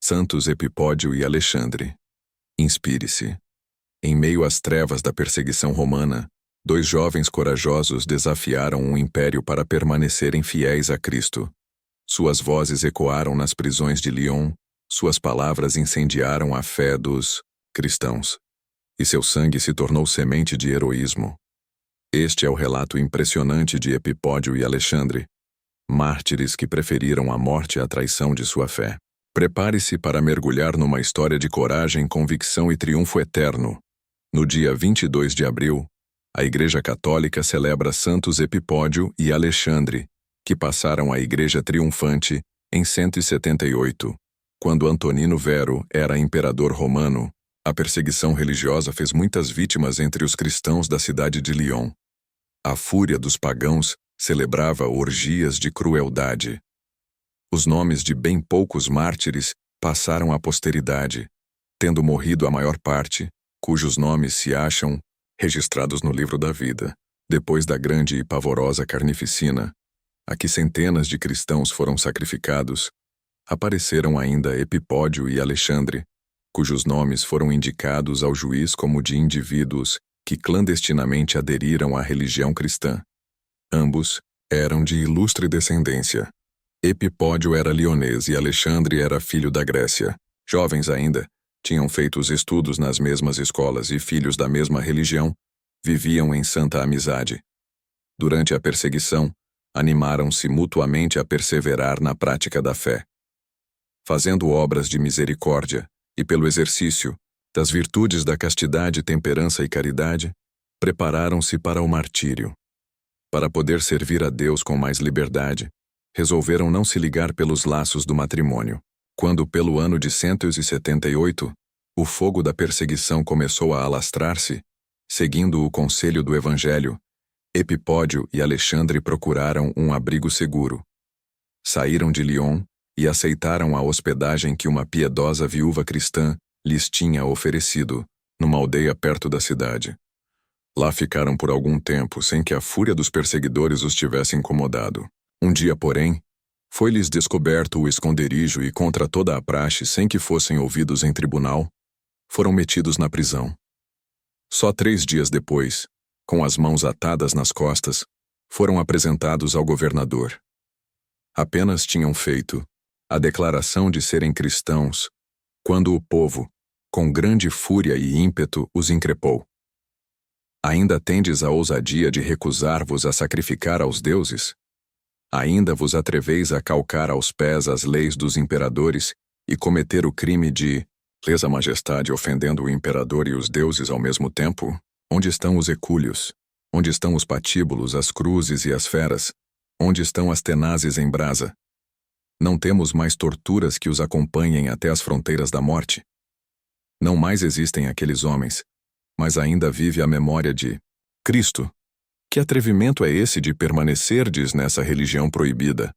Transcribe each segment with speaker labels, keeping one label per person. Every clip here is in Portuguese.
Speaker 1: Santos Epipódio e Alexandre. Inspire-se. Em meio às trevas da perseguição romana, dois jovens corajosos desafiaram um império para permanecerem fiéis a Cristo. Suas vozes ecoaram nas prisões de Lyon, suas palavras incendiaram a fé dos cristãos, e seu sangue se tornou semente de heroísmo. Este é o relato impressionante de Epipódio e Alexandre, mártires que preferiram a morte à traição de sua fé. Prepare-se para mergulhar numa história de coragem, convicção e triunfo eterno. No dia 22 de abril, a Igreja Católica celebra Santos Epipódio e Alexandre, que passaram a Igreja triunfante em 178. Quando Antonino Vero era imperador romano, a perseguição religiosa fez muitas vítimas entre os cristãos da cidade de Lyon. A fúria dos pagãos celebrava orgias de crueldade. Os nomes de bem poucos mártires passaram à posteridade, tendo morrido a maior parte, cujos nomes se acham registrados no livro da vida. Depois da grande e pavorosa carnificina, a que centenas de cristãos foram sacrificados, apareceram ainda Epipódio e Alexandre, cujos nomes foram indicados ao juiz como de indivíduos que clandestinamente aderiram à religião cristã. Ambos eram de ilustre descendência. Epipódio era lionês e Alexandre era filho da Grécia. Jovens ainda, tinham feito os estudos nas mesmas escolas e filhos da mesma religião, viviam em santa amizade. Durante a perseguição, animaram-se mutuamente a perseverar na prática da fé. Fazendo obras de misericórdia e pelo exercício das virtudes da castidade, temperança e caridade, prepararam-se para o martírio. Para poder servir a Deus com mais liberdade, resolveram não se ligar pelos laços do matrimônio. Quando, pelo ano de 178, o fogo da perseguição começou a alastrar-se, seguindo o conselho do Evangelho, Epipódio e Alexandre procuraram um abrigo seguro. Saíram de Lyon e aceitaram a hospedagem que uma piedosa viúva cristã lhes tinha oferecido, numa aldeia perto da cidade. Lá ficaram por algum tempo sem que a fúria dos perseguidores os tivesse incomodado. Um dia, porém, foi-lhes descoberto o esconderijo e, contra toda a praxe, sem que fossem ouvidos em tribunal, foram metidos na prisão. Só 3 dias depois, com as mãos atadas nas costas, foram apresentados ao governador. Apenas tinham feito a declaração de serem cristãos, quando o povo, com grande fúria e ímpeto, os increpou. Ainda tendes a ousadia de recusar-vos a sacrificar aos deuses? Ainda vos atreveis a calcar aos pés as leis dos imperadores e cometer o crime de lesa majestade ofendendo o imperador e os deuses ao mesmo tempo? Onde estão os ecúlios? Onde estão os patíbulos, as cruzes e as feras? Onde estão as tenazes em brasa? Não temos mais torturas que os acompanhem até as fronteiras da morte? Não mais existem aqueles homens, mas ainda vive a memória de Cristo. Que atrevimento é esse de permanecerdes nessa religião proibida?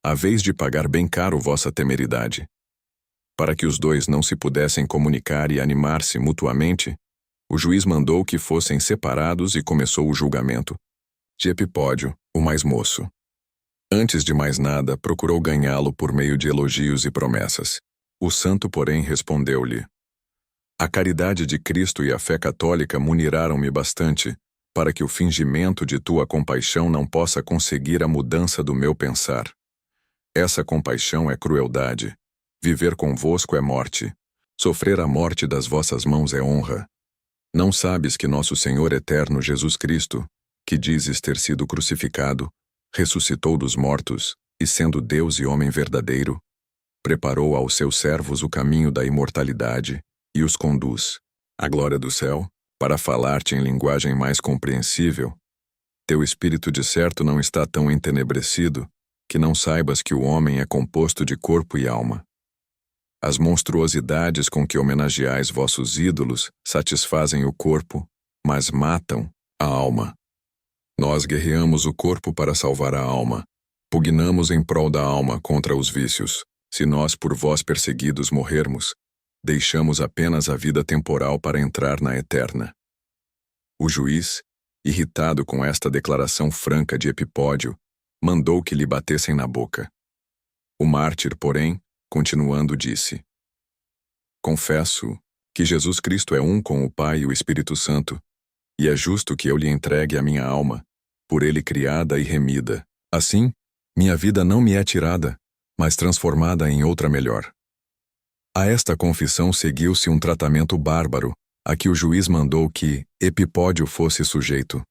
Speaker 1: Haveis de pagar bem caro vossa temeridade. Para que os dois não se pudessem comunicar e animar-se mutuamente, o juiz mandou que fossem separados e começou o julgamento de Epipódio, o mais moço. Antes de mais nada, procurou ganhá-lo por meio de elogios e promessas. O santo, porém, respondeu-lhe: A caridade de Cristo e a fé católica muniraram-me bastante, para que o fingimento de tua compaixão não possa conseguir a mudança do meu pensar. Essa compaixão é crueldade. Viver convosco é morte. Sofrer a morte das vossas mãos é honra. Não sabes que nosso Senhor eterno Jesus Cristo, que dizes ter sido crucificado, ressuscitou dos mortos, e sendo Deus e homem verdadeiro, preparou aos seus servos o caminho da imortalidade e os conduz à glória do céu? Para falar-te em linguagem mais compreensível, teu espírito de certo não está tão entenebrecido que não saibas que o homem é composto de corpo e alma. As monstruosidades com que homenageais vossos ídolos satisfazem o corpo, mas matam a alma. Nós guerreamos o corpo para salvar a alma. Pugnamos em prol da alma contra os vícios. Se nós por vós perseguidos morrermos, deixamos apenas a vida temporal para entrar na eterna. O juiz, irritado com esta declaração franca de Epipódio, mandou que lhe batessem na boca. O mártir, porém, continuando, disse: Confesso que Jesus Cristo é um com o Pai e o Espírito Santo, e é justo que eu lhe entregue a minha alma, por ele criada e remida. Assim, minha vida não me é tirada, mas transformada em outra melhor. A esta confissão seguiu-se um tratamento bárbaro, a que o juiz mandou que Epipódio fosse sujeito.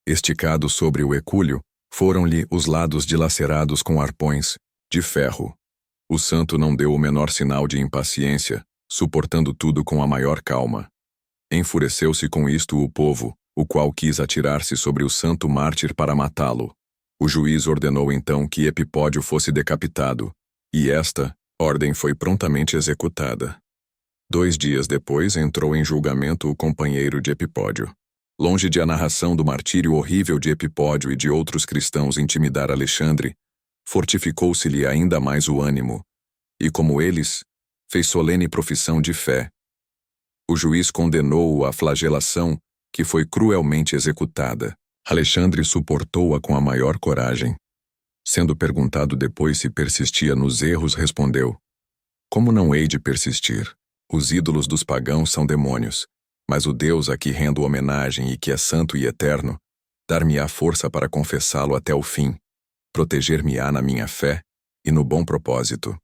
Speaker 1: Esticado sobre o ecúlio, foram-lhe os lados dilacerados com arpões, de ferro. O santo não deu o menor sinal de impaciência, suportando tudo com a maior calma. Enfureceu-se com isto o povo, o qual quis atirar-se sobre o santo mártir para matá-lo. O juiz ordenou então que Epipódio fosse decapitado, e esta ordem foi prontamente executada. 2 dias depois entrou em julgamento o companheiro de Epipódio. Longe de a narração do martírio horrível de Epipódio e de outros cristãos intimidar Alexandre, fortificou-se-lhe ainda mais o ânimo, e como eles, fez solene profissão de fé. O juiz condenou-o à flagelação, que foi cruelmente executada. Alexandre suportou-a com a maior coragem. Sendo perguntado depois se persistia nos erros, respondeu: Como não hei de persistir? Os ídolos dos pagãos são demônios, mas o Deus a que rendo homenagem e que é santo e eterno, dar-me-á força para confessá-lo até o fim, proteger-me-á na minha fé e no bom propósito.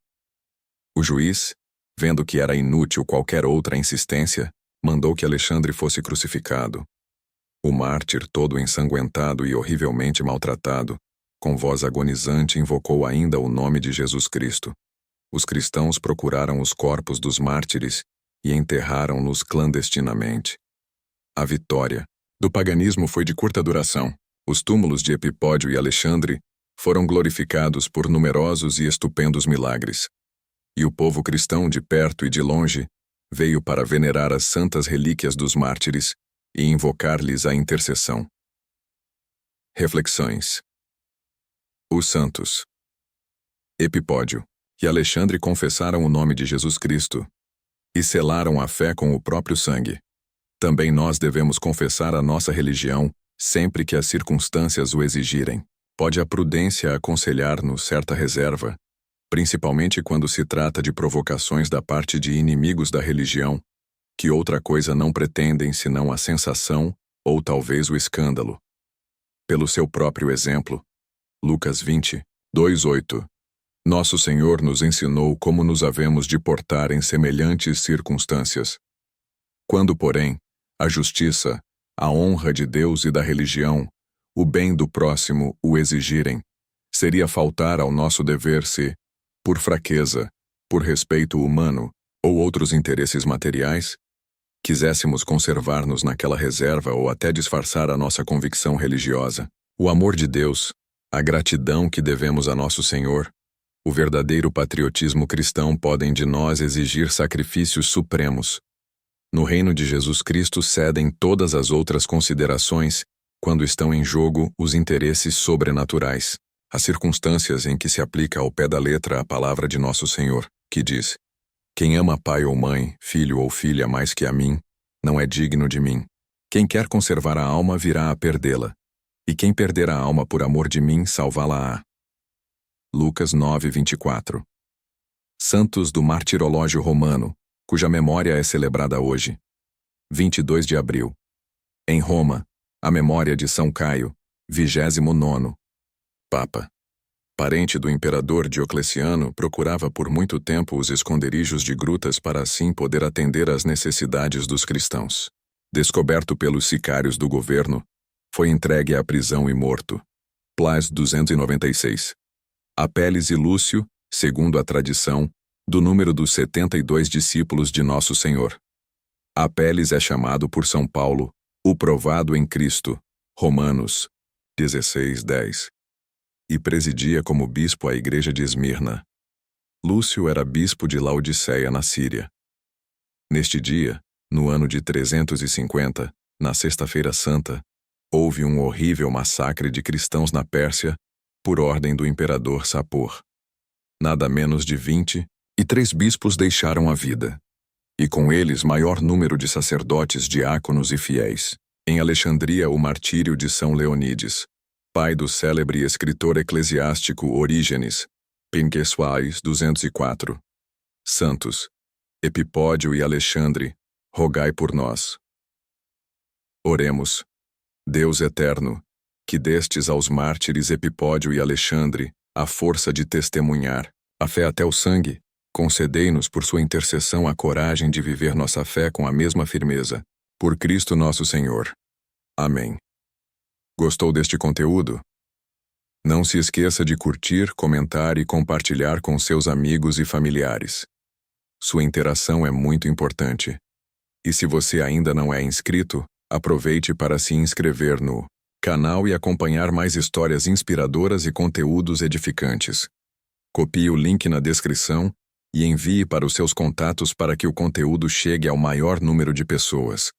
Speaker 1: O juiz, vendo que era inútil qualquer outra insistência, mandou que Alexandre fosse crucificado. O mártir, todo ensanguentado e horrivelmente maltratado, com voz agonizante invocou ainda o nome de Jesus Cristo. Os cristãos procuraram os corpos dos mártires e enterraram-nos clandestinamente. A vitória do paganismo foi de curta duração. Os túmulos de Epipódio e Alexandre foram glorificados por numerosos e estupendos milagres. E o povo cristão de perto e de longe veio para venerar as santas relíquias dos mártires e invocar-lhes a intercessão. Reflexões. Os santos Epipódio e Alexandre confessaram o nome de Jesus Cristo e selaram a fé com o próprio sangue. Também nós devemos confessar a nossa religião sempre que as circunstâncias o exigirem. Pode a prudência aconselhar-nos certa reserva, principalmente quando se trata de provocações da parte de inimigos da religião, que outra coisa não pretendem senão a sensação ou talvez o escândalo. Pelo seu próprio exemplo, Lucas 20, 2:8, Nosso Senhor nos ensinou como nos havemos de portar em semelhantes circunstâncias. Quando, porém, a justiça, a honra de Deus e da religião, o bem do próximo o exigirem, seria faltar ao nosso dever se, por fraqueza, por respeito humano ou outros interesses materiais, quiséssemos conservar-nos naquela reserva ou até disfarçar a nossa convicção religiosa. O amor de Deus, a gratidão que devemos a nosso Senhor, o verdadeiro patriotismo cristão podem de nós exigir sacrifícios supremos. No reino de Jesus Cristo cedem todas as outras considerações quando estão em jogo os interesses sobrenaturais. As circunstâncias em que se aplica ao pé da letra a palavra de nosso Senhor, que diz: Quem ama pai ou mãe, filho ou filha mais que a mim, não é digno de mim. Quem quer conservar a alma virá a perdê-la, e quem perder a alma por amor de mim, salvá-la-á. Lucas 9:24. Santos do Martirológio Romano, cuja memória é celebrada hoje. 22 de abril. Em Roma, a memória de São Caio, 29º. Papa. Parente do imperador Diocleciano, procurava por muito tempo os esconderijos de grutas para assim poder atender às necessidades dos cristãos. Descoberto pelos sicários do governo, foi entregue à prisão e morto. Plas 296. Apeles e Lúcio, segundo a tradição, do número dos 72 discípulos de Nosso Senhor. Apeles é chamado por São Paulo, o provado em Cristo, Romanos 16:10. E presidia como bispo a igreja de Esmirna. Lúcio era bispo de Laodiceia, na Síria. Neste dia, no ano de 350, na Sexta-feira Santa, houve um horrível massacre de cristãos na Pérsia, por ordem do imperador Sapor. Nada menos de 23 bispos deixaram a vida, e com eles maior número de sacerdotes, diáconos e fiéis. Em Alexandria, o martírio de São Leonides, pai do célebre escritor eclesiástico Orígenes, Pinguesuais 204. Santos. Epipódio e Alexandre, rogai por nós. Oremos. Deus eterno, que destes aos mártires Epipódio e Alexandre a força de testemunhar a fé até o sangue, concedei-nos por sua intercessão a coragem de viver nossa fé com a mesma firmeza. Por Cristo nosso Senhor. Amém. Gostou deste conteúdo? Não se esqueça de curtir, comentar e compartilhar com seus amigos e familiares. Sua interação é muito importante. E se você ainda não é inscrito, aproveite para se inscrever no canal e acompanhar mais histórias inspiradoras e conteúdos edificantes. Copie o link na descrição e envie para os seus contatos para que o conteúdo chegue ao maior número de pessoas.